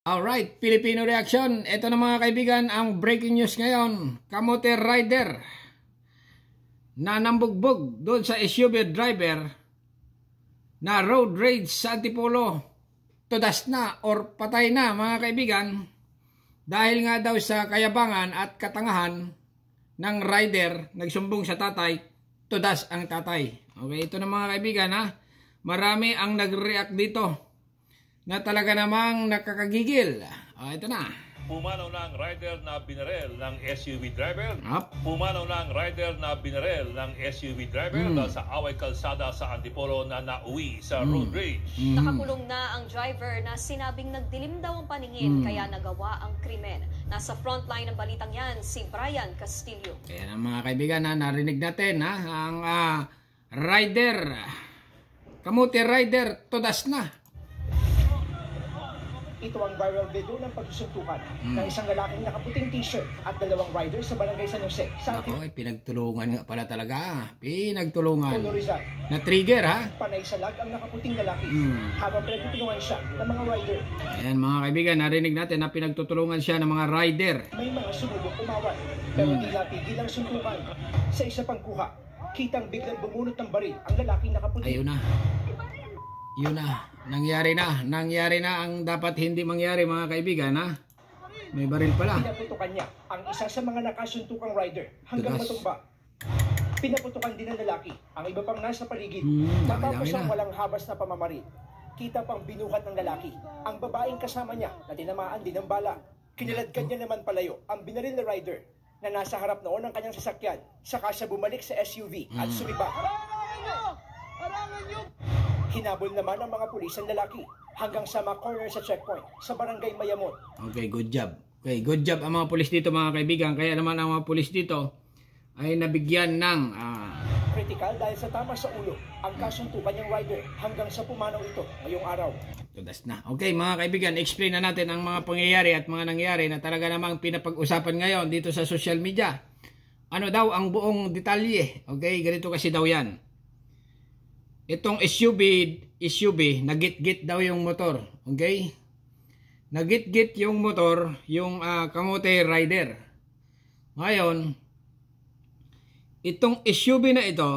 Alright, Filipino Reaction. Ito na mga kaibigan ang breaking news ngayon. Kamote rider na nambugbog doon sa SUV driver na road rage sa Antipolo. Tudas na or patay na mga kaibigan dahil nga daw sa kayabangan at katangahan ng rider nagsumbong sa tatay, tudas ang tatay. Okay, ito na mga kaibigan ha. Marami ang nag-react dito na talaga namang nakakagigil. Ito na. Pumanaw na ang rider na binarel ng SUV driver. Pumanaw na ang rider na binarel ng SUV driver dahil sa away kalsada sa Antipolo na nauwi sa road rage. Nakakulong na ang driver na sinabing nagdilim daw ang paningin kaya nagawa ang krimen. Nasa frontline ng balitang yan si Brian Castillo. Kaya mga kaibigan na narinig natin ha, ang rider, kamote rider, tudas na. Ito ang viral video ng pagsusuntukan ng isang lalaking nakaputing t-shirt at dalawang rider sa Barangay San Jose. Ako, pinagtulungan nga pala talaga. Pinagtulungan. Rizal. Na-trigger ha? Panay salag ang nakaputing lalaki habang pinagtutulungan siya ng mga rider. Ayan mga kaibigan, narinig natin na pinagtutulungan siya ng mga rider. May mga sumubok umawat pero tila tigil ang suntukan. Sa isa pang kuha, kitang biglang bumunot ng baril ang lalaking nakaputing. Ayun na. Yun na. Nangyari na ang dapat hindi mangyari mga kaibigan ha. May baril pala. Pinaputukan niya ang isa sa mga nakasuntukang rider hanggang matumba. Pinaputukan din ng lalaki ang iba pang nasa paligid. Matapos ang walang habas na pamamaril, kita pang binuhat ng lalaki ang babaeng kasama niya na tinamaan din ng bala. Kiniladkad niya naman palayo ang binaril na rider na nasa harap noon ng kanyang sasakyan. Saka siya bumalik sa SUV at sumiba. Hinabol naman ang mga pulis ang lalaki hanggang sa corner sa checkpoint sa Barangay Mayamon. Okay, good job. Okay, good job ang mga pulis dito mga kaibigan. Kaya naman ang mga pulis dito ay nabigyan ng critical dahil sa tama sa ulo ang kasuntukan ng rider hanggang sa pumanaw ito ngayong araw. Tudas na. Okay mga kaibigan, explain na natin ang mga pangyayari at mga nangyari na talaga namang pinapag-usapan ngayon dito sa social media. Ano daw ang buong detalye? Okay, ganito kasi daw yan. Itong SUV, nagit-git daw yung motor. Okay? Nagit-git yung motor, yung kamote rider. Ngayon, itong SUV na ito,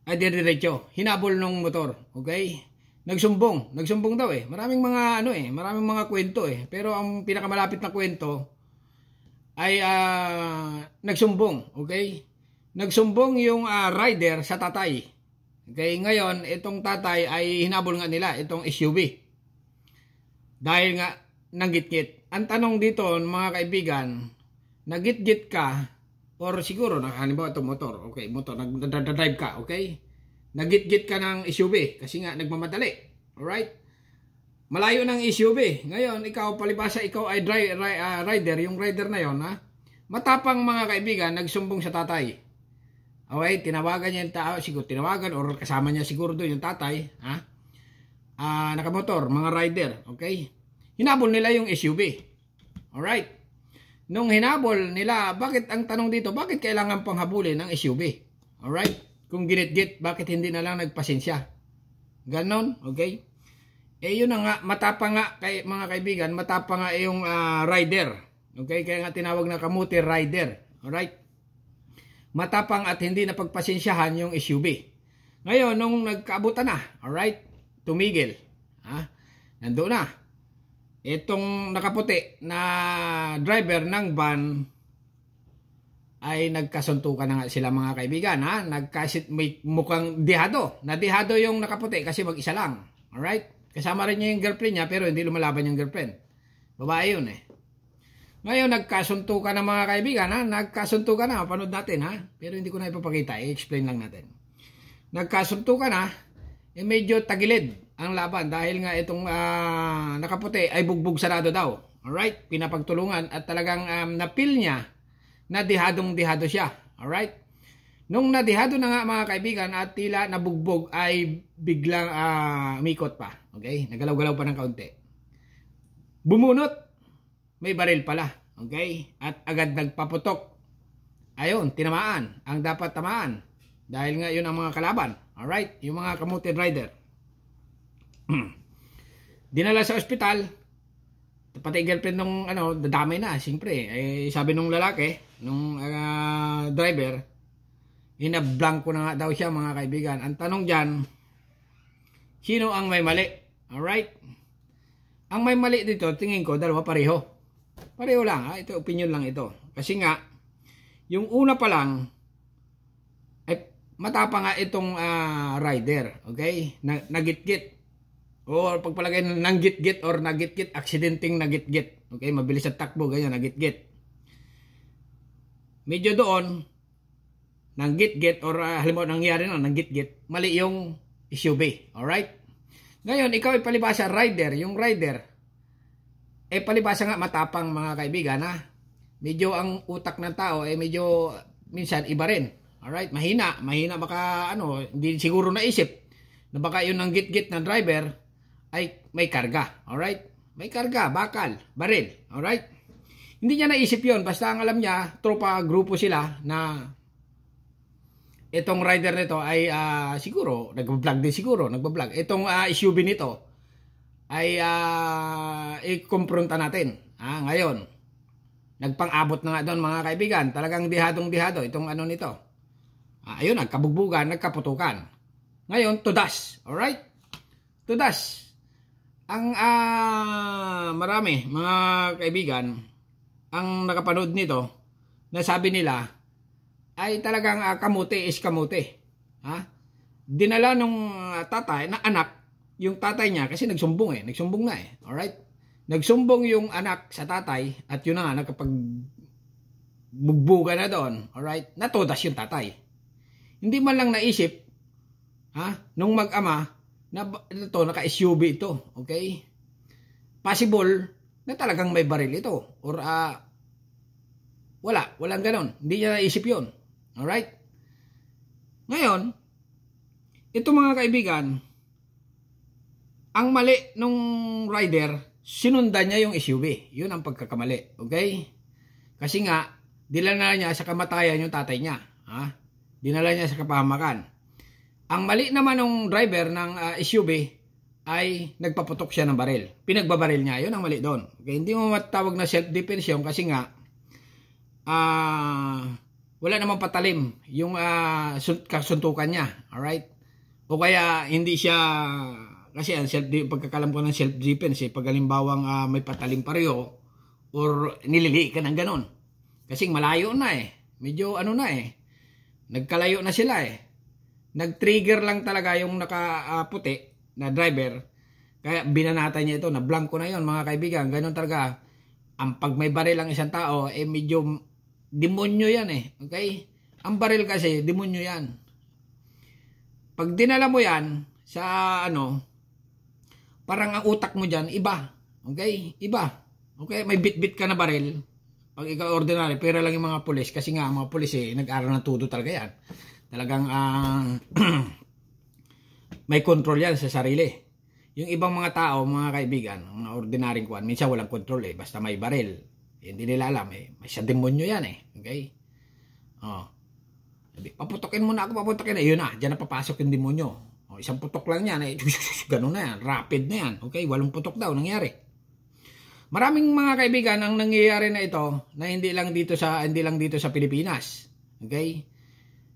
ay diretso, hinabol ng motor. Okay? Nagsumbong daw eh. Maraming mga kwento eh. Pero ang pinakamalapit na kwento ay nagsumbong. Okay? Nagsumbong yung rider sa tatay. Okay, ngayon, itong tatay ay hinabol nga nila, itong SUV. Dahil nga, nanggit-git. Ang tanong dito, mga kaibigan, nagit-git ka, or siguro, halimbawa itong motor, okay, motor, nag-drive ka, okay? Nagit-git ka ng SUV, kasi nga, nagmamadali. Alright? Malayo ng SUV. Ngayon, ikaw, palibasa, ikaw ay rider, yung rider na yon ha? Matapang mga kaibigan, nagsumbong sa tatay. Okay, tinawagan niya yung tao, siguro tinawagan or kasama niya siguro doon yung tatay, ha? Nakamotor, mga rider, okay? Hinabol nila yung SUV. Alright. Nung hinabol nila, bakit ang tanong dito, bakit kailangan pang habulin ng SUV? Alright? Kung ginit-git, bakit hindi na lang nagpasensya? Ganon, okay? Yun na nga, matapang nga, mga kaibigan, matapang nga yung rider. Okay, kaya nga tinawag na kamote rider. Alright? Matapang at hindi na pagpasensyahan yung SUV. Ngayon, nung nagkaabutan na, alright, tumigil. Nandoon na. Itong nakaputi na driver ng van ay nagkasuntukan na nga sila mga kaibigan. May mukhang dihado. Nadihado yung nakaputi kasi mag-isa lang. Alright? Kasama rin niya yung girlfriend niya pero hindi lumalaban yung girlfriend. Babae yun eh. Ngayon, nagkasuntukan na mga kaibigan, nagkasuntukan na, panood natin pero hindi ko na ipapakita, i-explain lang natin. Nagkasuntukan na, medyo tagilid ang laban dahil nga itong nakaputi ay bugbog sarado daw. Alright, pinapagtulungan at talagang napil niya na dihadong-dihado siya. Alright, nung nadihado na nga mga kaibigan at tila nabugbog ay biglang umikot pa. Okay, nagalaw-galaw pa ng kaunti. Bumunot. May baril pala, okay? At agad nagpaputok. Ayun, tinamaan. Ang dapat tamaan. Dahil nga yun ang mga kalaban. Alright? Yung mga kamote rider. Dinala sa ospital. pati girlfriend nung dadamay na, siyempre. Sabi nung lalaki, nung driver, blanco na nga daw siya, mga kaibigan. Ang tanong dyan, sino ang may mali? Alright? Ang may mali dito, tingin ko, dalawa pareho. Pareho lang, ito, opinion lang ito. Kasi nga, yung una pa lang, matapang nga itong rider, okay? Nagit-git. O pagpalagay ng git-git or nagit-git, aksidenteng nagit-git. Okay, mabilis at takbo, ganyan, nagit-git. Medyo doon, nang git-git or halimbawa nangyari na, nang git-git, mali yung SUV. Alright? Ngayon, ikaw ay palibasa rider. Yung rider, palibasa nga matapang, mga kaibigan, ha? Medyo ang utak ng tao, medyo minsan iba rin. Alright? Mahina baka, hindi siguro naisip na baka yun ang git-git ng driver, ay may karga, alright? May karga, bakal, baril, alright? Hindi niya naisip yon, basta ang alam niya, tropa, grupo sila na itong rider nito ay siguro, nagbablog din siguro, nagbablog. Itong SUV nito ay i-confronta natin. Ngayon, nagpang-abot na nga doon, mga kaibigan, talagang dihadong-dihado itong nito. Ayun, nagkabugbugan, nagkaputukan. Ngayon, tudas, alright? Tudas. Ang marami, mga kaibigan, ang nakapanood nito, nasabi nila, ay talagang kamote is kamote. Dinala nung tatay, na anak, yung tatay niya, kasi nagsumbong nagsumbong na alright? Nagsumbong yung anak sa tatay, at yun na nga, nagkapag-bugbuga na doon, alright? Natudas yung tatay. Hindi man lang naisip, nung mag-ama, na ito, naka-SUV ito, okay? Possible na talagang may baril ito. Or, walang ganon. Hindi niya naisip yun. Alright? Ngayon, ito mga kaibigan, ang mali nung rider, sinundan niya yung SUV. Yun ang pagkakamali. Okay? Kasi nga, dinala niya sa kamatayan yung tatay niya. Dinala niya sa kapahamakan. Ang mali naman ng driver ng SUV ay nagpaputok siya ng baril. Pinagbabaril niya. Yun ang mali doon. Okay? Hindi mo matawag na self-defense yun kasi nga wala namang patalim yung kasuntukan niya. Alright? O kaya hindi siya kasi pagkakalam ko ng self-defense pag halimbawang may patalim pareho or nilili ka ng ganon. Kasi malayo na Medyo nagkalayo na sila Nag-trigger lang talaga yung nakaputi na driver. Kaya binanatan niya ito. Na blanco na yon, mga kaibigan. Ganon talaga. Ang pag may baril ang isang tao, medyo demonyo yan Okay? Ang baril kasi, demonyo yan. Pag dinala mo yan sa parang ang utak mo dyan, iba. Okay? Iba. Okay? May bit-bit ka na baril. Pag ikaw ordinary, pera lang yung mga pulis. Kasi nga, mga pulis nag-aral ng tudo talaga yan. Talagang may control yan sa sarili. Yung ibang mga tao, mga kaibigan, mga ordinaryong kuwan, minsan walang control basta may baril. Hindi nila alam may sa demonyo yan Okay? Paputokin mo na ako, paputokin na. Yun na, dyan na papasok yung demonyo. Isang putok lang yan ganun na yan, rapid na yan. Okay? 8 putok daw nangyari. Maraming mga kaibigan ang nangyayari na ito na hindi lang dito sa Pilipinas. Okay?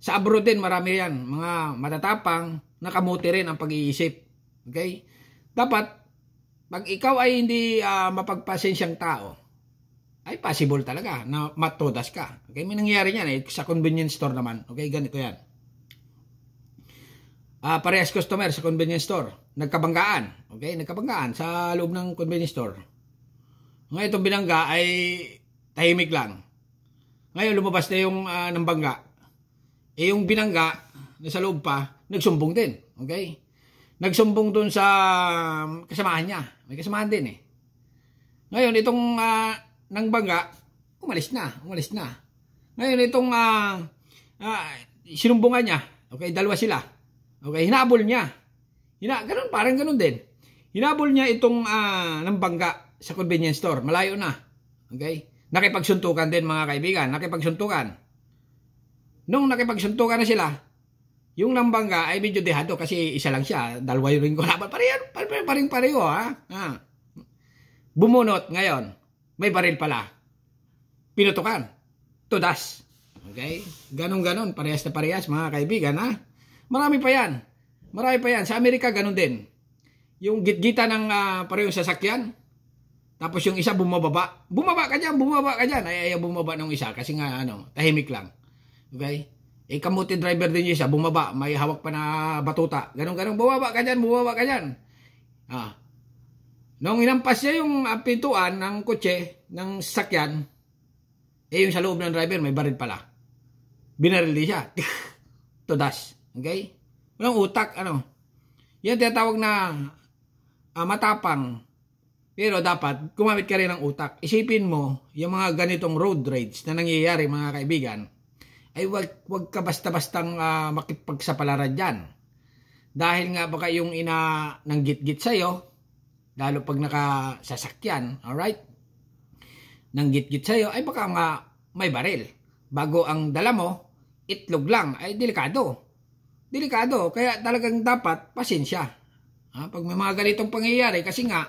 Sa abroad din, marami yan. Mga matatapang, nakamuti rin ang pag-iisip. Okay? Dapat, pag ikaw ay hindi mapagpasensyang tao, ay possible talaga na matudas ka. Okay? May nangyari yan sa convenience store naman. Okay? Ganito yan. Parehas customer sa convenience store. Nagkabanggaan. Okay? Nagkabanggaan sa loob ng convenience store. Ngayon itong binangga ay tahimik lang. Ngayon lumabas na yung nambangga. Yung binangga, nasa loob pa, nagsumbong din. Okay? Nagsumbong dun sa kasamahan niya. May kasamahan din Ngayon, itong nangbangga, umalis na. Ngayon, itong sinumbungan niya. Okay, dalawa sila. Okay, hinabol niya. Parang ganun din. Hinabol niya itong nangbangga sa convenience store. Malayo na. Okay? Nakipagsuntukan din, mga kaibigan. Nakipagsuntukan. Nung nakipagsuntukan na sila, yung nambangga ay medyo dehado kasi isa lang siya. Dalawa yung ring ko. Pareho. bumunot ngayon, may baril pala. Pinutukan. Tudas. Okay? Ganon-ganon. Parehas na parehas, mga kaibigan, ha? Marami pa yan. Marami pa yan. Sa Amerika, ganon din. Yung gitgita ng parehong sasakyan, tapos yung isa bumababa. Bumaba ka dyan, bumaba ka dyan. Ay, ayaw bumaba ng isa kasi nga, tahimik lang. Okay? Kamuti driver din yung isa, bumaba. May hawak pa na batuta. Ganon-ganon. Bumaba ka dyan, bumaba ka dyan. Nung inampas niya yung pintuan ng kotse, ng sasakyan, yung sa loob ng driver, may baril pala. Binaril din siya. Tudas. Okay? Walang utak, Yan tinatawag na matapang. Pero dapat, gumamit ka rin ng utak. Isipin mo, yung mga ganitong road rage na nangyayari, mga kaibigan, ay wag ka basta-bastang makipagsapalaran dyan. Dahil nga baka yung ina ng git-git sa'yo, lalo pag nakasasakyan, alright? Nang git-git sa'yo, ay baka nga may baril. Bago ang dala mo, itlog lang, ay delikado. Delikado, kaya talagang dapat pasensya. Pag may mga ganitong pangyayari, kasi nga,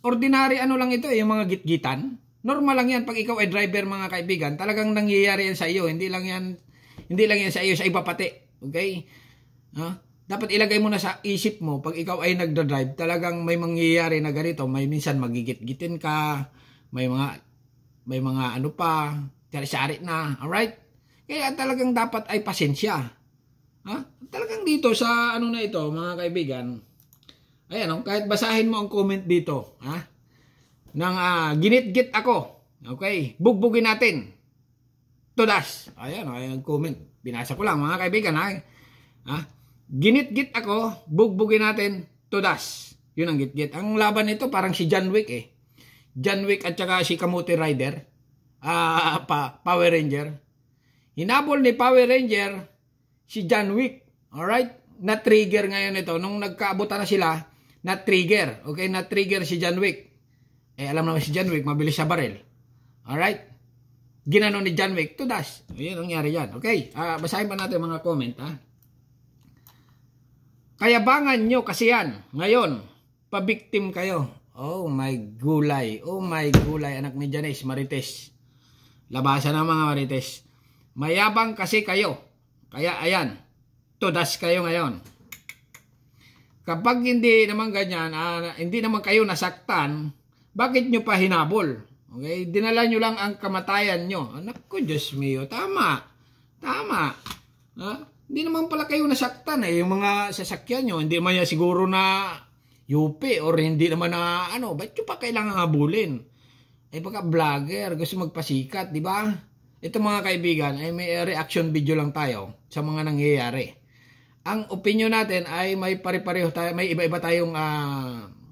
ordinary lang ito, yung mga git-gitan. Normal lang yan pag ikaw ay driver, mga kaibigan. Talagang nangyayari yan sa iyo. Hindi lang yan sa iyo, sa iba pati. Okay? Dapat ilagay mo na sa isip mo, pag ikaw ay nagdadrive, talagang may mangyayari na ganito. May minsan magigit-gitin ka, may mga sari-sari na. Alright? Kaya talagang dapat ay pasensya. Talagang dito sa na ito, mga kaibigan, ayan, kahit basahin mo ang comment dito, nang ginit-git ako, okay, bugbugin natin, tudas, ayan ang comment, binasa ko lang, mga kaibigan, ginit-git ako, bugbugin natin, tudas, yun ang git-git. Ang laban nito parang si John Wick, John Wick at saka si Kamuti Rider, Power Ranger, hinabol ni Power Ranger si John Wick, alright, na-trigger ngayon ito, nung nagkaabutan na sila, na-trigger, okay, na-trigger si John Wick. Alam naman si John Wick, mabilis sa baril. Alright? Ginano ni John Wick, tudas. Yun ang nangyari yan. Okay, basahin pa natin mga comment, Kayabangan nyo kasi yan. Ngayon, pabiktim kayo. Oh my gulay. Oh my gulay, anak ni Janice, Marites. Labasan ng mga Marites. Mayabang kasi kayo. Kaya ayan, tudas kayo ngayon. Kapag hindi naman ganyan, hindi naman kayo nasaktan, bakit nyo pa hinabol? Okay? Dinala nyo lang ang kamatayan nyo. Anak ko, Diyos mio, tama. Tama. Hindi naman pala kayo nasaktan. Yung mga sasakyan nyo, hindi naman yan siguro na yupi or hindi naman na ba't nyo pa kailangan habulin? Baka vlogger, gusto magpasikat, di ba? Ito mga kaibigan, may reaction video lang tayo sa mga nangyayari. Ang opinion natin ay may pare-pareho tayo, may iba-iba tayong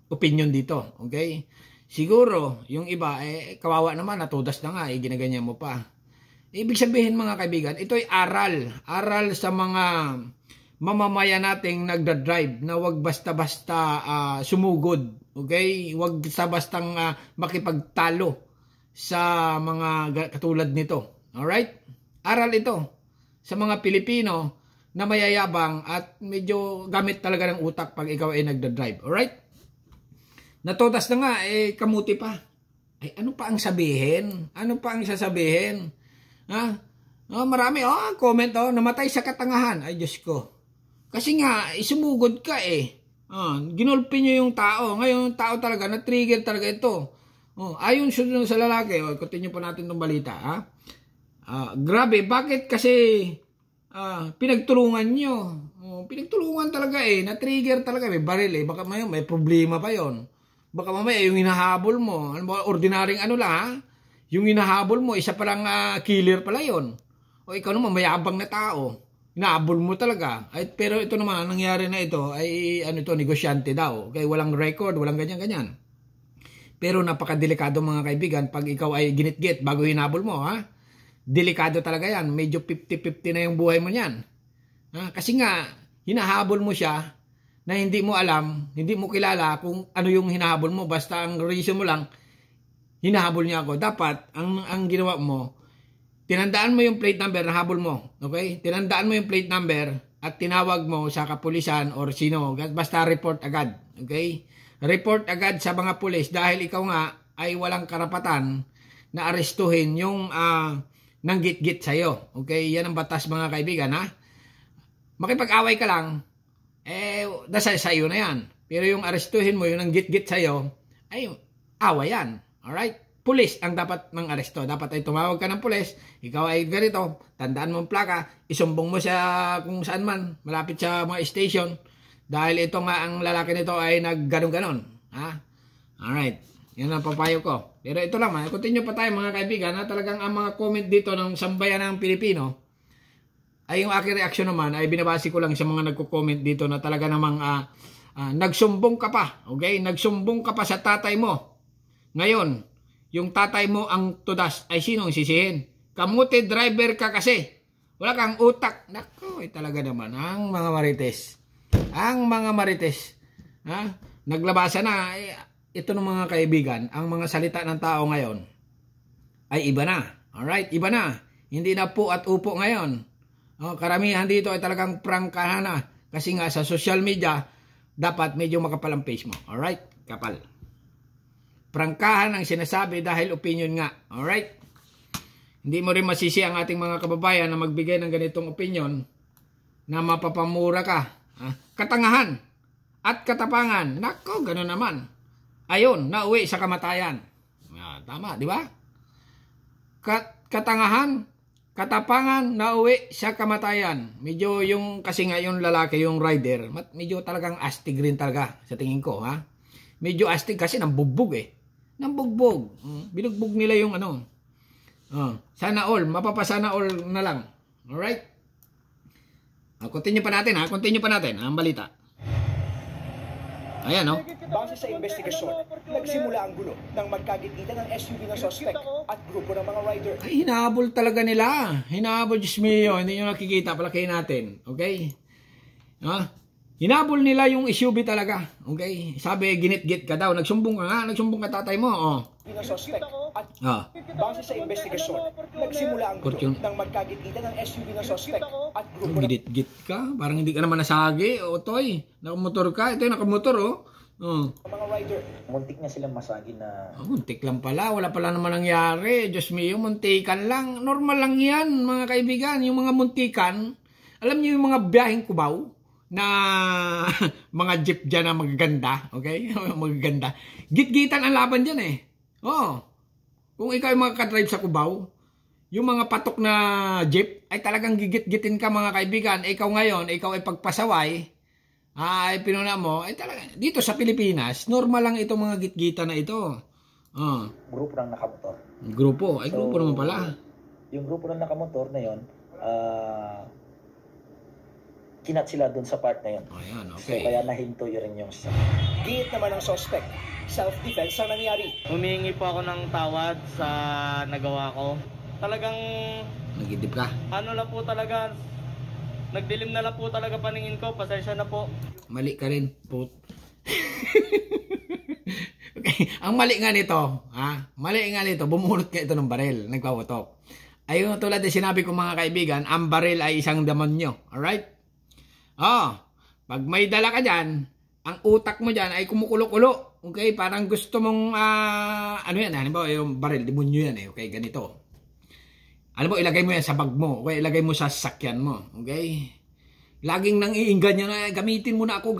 opinion dito, okay? Siguro, yung iba, kawawa naman, natudas na nga, ginaganyan mo pa. Ibig sabihin mga kaibigan, ito ay aral sa mga mamamayan nating nagdadrive na wag basta-basta sumugod, okay? Wag basta-bastang makipagtalo sa mga katulad nito, alright? Aral ito sa mga Pilipino na mayayabang at medyo gamit talaga ng utak pag ikaw ay nagdadrive. Alright? Natutas na nga, kamuti pa. Ano pa ang sabihin? Ano pa ang sasabihin? Marami, comment, namatay sa katangahan. Ay, Diyos ko. Kasi nga, isumugod ka ginulpi nyo yung tao. Ngayon, yung tao talaga, na-trigger talaga ito. Ayon sa lalaki, continue po natin itong balita. Grabe, bakit kasi pinagtulungan nyo? Pinagtulungan talaga na-trigger talaga, may baril baka may problema pa yon. Baka mamaya yung hinahabol mo, ordinaryong lang yung hinahabol mo, isa palang killer pala yon. O ikaw naman, mayabang na tao, hinahabol mo talaga. Pero ito naman, nangyari na ito, ay negosyante daw. Okay, walang record, walang ganyan-ganyan. Pero napakadelikado mga kaibigan, pag ikaw ay ginit-git bago hinabol mo, delikado talaga yan. Medyo 50-50 na yung buhay mo niyan. Kasi nga, hinahabol mo siya na hindi mo alam, hindi mo kilala kung ano yung hinahabol mo. Basta ang reason mo lang, hinahabol niya ako. Dapat, ang ginawa mo, tinandaan mo yung plate number na habol mo. Okay? Tinandaan mo yung plate number at tinawag mo sa kapulisan or sino. Basta report agad. Okay? report agad sa mga pulis dahil ikaw nga ay walang karapatan na arestuhin yung nanggit-git sa'yo. Okay, yan ang batas mga kaibigan ha. Makipag-away ka lang, nasa sa'yo na yan. Pero yung arestuhin mo, yung nanggit-git sa'yo, ay away yan. Alright? Pulis ang dapat mang aresto. Dapat ay tumawag ka ng pulis, ikaw ay ganito, tandaan mo ang plaka, isumbong mo sa kung saan man, malapit sa mga station, dahil ito nga ang lalaki nito ay nagganon-ganon. Ha? Alright, yan ang papayo ko. Pero ito lang, continue pa tayo mga kaibigan, na talagang ang mga comment dito ng sambayan ng Pilipino, ay yung aking reaksyon naman, ay binabasi ko lang sa mga nagko-comment dito na talaga namang nagsumbong ka pa. Okay? Nagsumbong ka pa sa tatay mo. Ngayon, yung tatay mo ang tudas ay sinong sisihin? Kamuti driver ka kasi. Wala kang utak. Nako, talaga naman. Ang mga marites. Ang mga marites. Ha? Naglabasa na. Ito ng mga kaibigan, ang mga salita ng tao ngayon ay iba na. Alright? Iba na. Hindi na po at upo ngayon. Karamihan dito ay talagang prangkahan na. Kasi nga sa social media, dapat medyo makapal ang face mo. Alright? Kapal. Prangkahan ang sinasabi dahil opinion nga. Alright? Hindi mo rin masisi ang ating mga kababayan na magbigay ng ganitong opinion na mapapamura ka. Katangahan at katapangan. Nako, gano'n naman. Ayun, nauwi sa kamatayan. Tama, di ba? Katangahan, katapangan, nauwi sa kamatayan. Medyo yung, kasi nga yung lalaki, yung rider, medyo talagang astig rin talaga sa tingin ko. Ha? Medyo astig kasi nambugbog Nambugbog. Binugbog nila yung ano. Sana all. Mapapasana all na lang. Alright? Continue pa natin ha. Continue pa natin ang balita. Ayan no. Base sa investigasyon, nagsimula ang gulo nang magkagit-gitan ng SUV ng suspect at grupo ng mga rider. Ay, hinahabol talaga nila. Hinahabol, Diyos mio. Hindi nyo nakikita. Palakihin natin. Okay? Hinabol nila yung SUV talaga. Okay? Sabi, ginit-git ka daw. Nagsumbong ka nga. Nagsumbong ka tatay mo. Ng suspect at base sa investigasyon, nagsimula ang gulo nang magkagit-gitan ng SUV ng suspect at grupo ng... Git-git ka? Parang hindi ka naman nasagi. Toy. Nakamotor ka. Ito yung nakamotor mga rider. Muntik na silang masagi na... muntik lang pala. Wala pala naman nangyari. Diyos mio, muntikan lang. Normal lang yan, mga kaibigan. Yung mga muntikan, alam niyo yung mga biyaheng Cubao na mga jeep dyan na magaganda. Okay? Magaganda. Git-gitan ang laban dyan Kung ikaw yung makakadrive sa Cubao, yung mga patok na jeep, ay talagang gigit-gitin ka mga kaibigan. Ikaw ngayon, ikaw ay pagpasaway, ay pinuna mo, ay talaga, dito sa Pilipinas, normal lang itong mga git-gita na ito. Grupo ng nakamotor. Grupo? Ay, grupo naman pala. Yung grupo ng nakamotor na yun, kinat sila dun sa part na yun. Ayan, okay. So, kaya nahinto yun rin yung sa... Giit naman ang suspect. Self-defense ang nangyari. Humihingi po ako ng tawad sa nagawa ko. Talagang... Nagidip ka? Ano lang po talaga... Nagdilim na lang po talaga paningin ko. Pasensya na po. Mali ka rin, put. Okay. Ang mali nga nito, mali nga nito, bumunot ka ito ng baril, nagpawatok. Ayun tulad na sinabi ko mga kaibigan, ang baril ay isang demonyo. Alright? Pag may dala ka dyan, ang utak mo dyan ay kumukulo-kulo. Okay? Parang gusto mong, ano yan, halimbawa yung baril, demonyo yan Okay, ganito. Alam mo, ilagay mo yan sa bag mo. Okay, ilagay mo sa sasakyan mo. Okay? Laging nang iinggan niya na, gamitin mo na ako.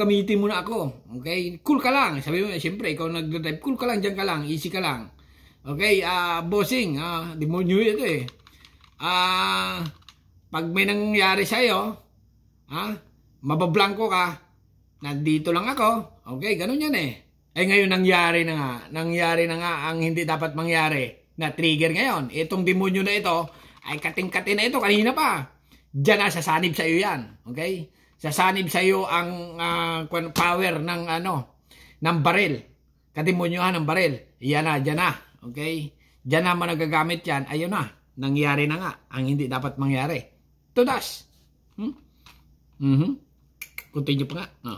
Okay? Cool ka lang. Sabi mo, siyempre, ikaw nag-drive, cool ka lang, dyan ka lang, easy ka lang. Okay? Bossing, demonyo ito pag may nangyari sa'yo, mabablangko ka, nandito lang ako. Okay, ganun yan ngayon nangyari na nga ang hindi dapat mangyari. Na trigger ngayon. Itong demonyo na ito, ay kating-kating na ito kanina pa. Diyan na, sasanib sa iyo yan. Okay? Sasanib sa iyo ang power ng baril. Kademonyohan ng baril. Yan na, diyan na. Okay? Diyan na managagamit yan. Ayun na. Nangyari na nga. Ang hindi dapat mangyari. Tudas. Continue pa nga.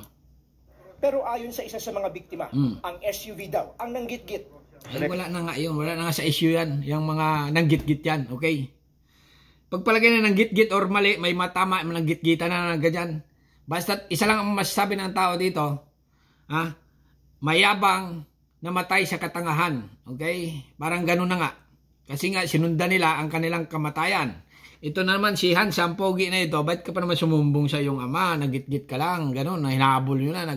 Pero ayon sa isa sa mga biktima, ang SUV daw ang nanggit-git. Ay, wala na nga yun. Wala na nga sa issue yan. Yung mga nanggit-git yan. Okay? Pagpalagay na nanggit-git or mali, may matama, nanggit-gita na ganyan. Basta isa lang ang masasabi ng tao dito. mayabang, namatay sa katangahan. Okay? Parang ganun na nga. Kasi nga sinundan nila ang kanilang kamatayan. Ito naman si Hans, ang pogi na ito, ba't ka pa naman sumumbong sa iyong ama? Nagit-git ka lang, ganun, hinahabol nyo na,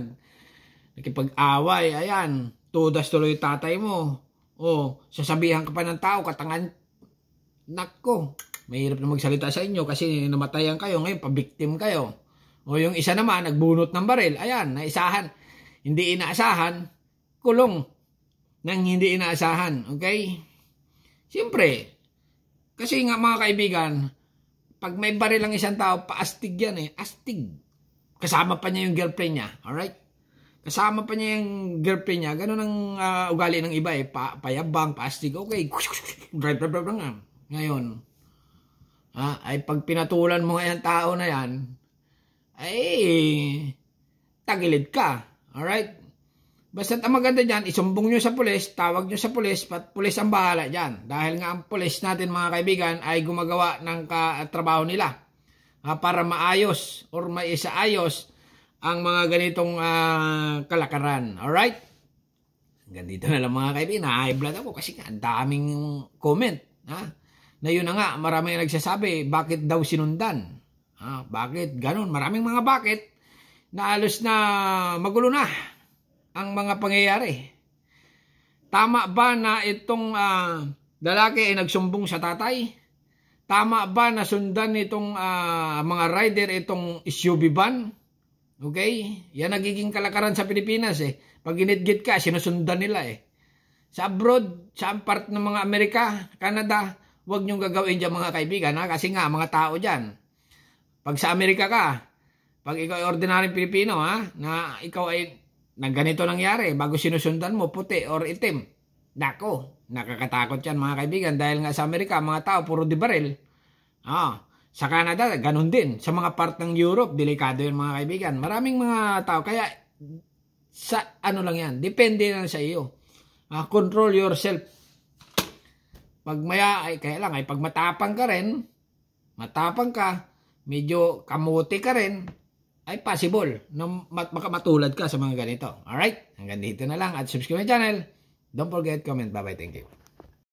nakipag-away, ayan, tudas tuloy tatay mo. O, sasabihan ka pa ng tao, katangan, nako, mahirap na magsalita sa inyo kasi namatayan kayo, ngayon pabiktim kayo. O yung isa naman, nagbunot ng baril, ayan, naisahan, hindi inaasahan, kulong, nang hindi inaasahan, okay? Siyempre, kasi nga mga kaibigan, pag may baril ang isang tao, paastig yan eh. Astig. Kasama pa niya yung girlfriend niya. Alright? Kasama pa niya yung girlfriend niya. Ganun ang ugali ng iba eh. Payabang, paastig. Okay. Drive. Ngayon, ay pag pinatulan mo nga yung tao na yan, ay tagilid ka. Alright? Basta ang maganda dyan, isumbong nyo sa pulis, tawag nyo sa pulis, pulis ang bahala dyan. Dahil nga ang pulis natin mga kaibigan ay gumagawa ng trabaho nila para maayos or maisaayos ang mga ganitong kalakaran. Alright? Hanggang dito na lang mga kaibigan. High blood ako kasi ang daming comment. Na yun na nga, maraming nagsasabi, bakit daw sinundan? Bakit? Ganon. Maraming mga bakit na alos na magulo na ang mga pangyayari. Tama ba na itong lalaki ay nagsumbong sa tatay? Tama ba na sundan itong mga rider itong SUV van? Okay? Yan nagiging kalakaran sa Pilipinas eh. Pag ginitgit ka, sinusundan nila eh. Sa abroad, sa part ng mga Amerika, Canada, huwag niyong gagawin dyan mga kaibigan kasi nga mga tao dyan. Pag sa Amerika ka, pag ikaw ay ordinaryong Pilipino na ikaw ay na ganito nangyari, bago sinusundan mo, puti or itim. Nako, nakakatakot yan mga kaibigan dahil nga sa Amerika, mga tao, puro di baril. Sa Canada, ganun din. Sa mga part ng Europe, delikado yun mga kaibigan. Maraming mga tao, kaya sa ano lang yan, depende na sa iyo. Control yourself. Pag kaya lang, pag matapang ka rin, medyo kamuti ka rin, ay possible na matulad ka sa mga ganito. Alright? Hanggang dito na lang at subscribe my channel. Don't forget, comment. Bye-bye. Thank you.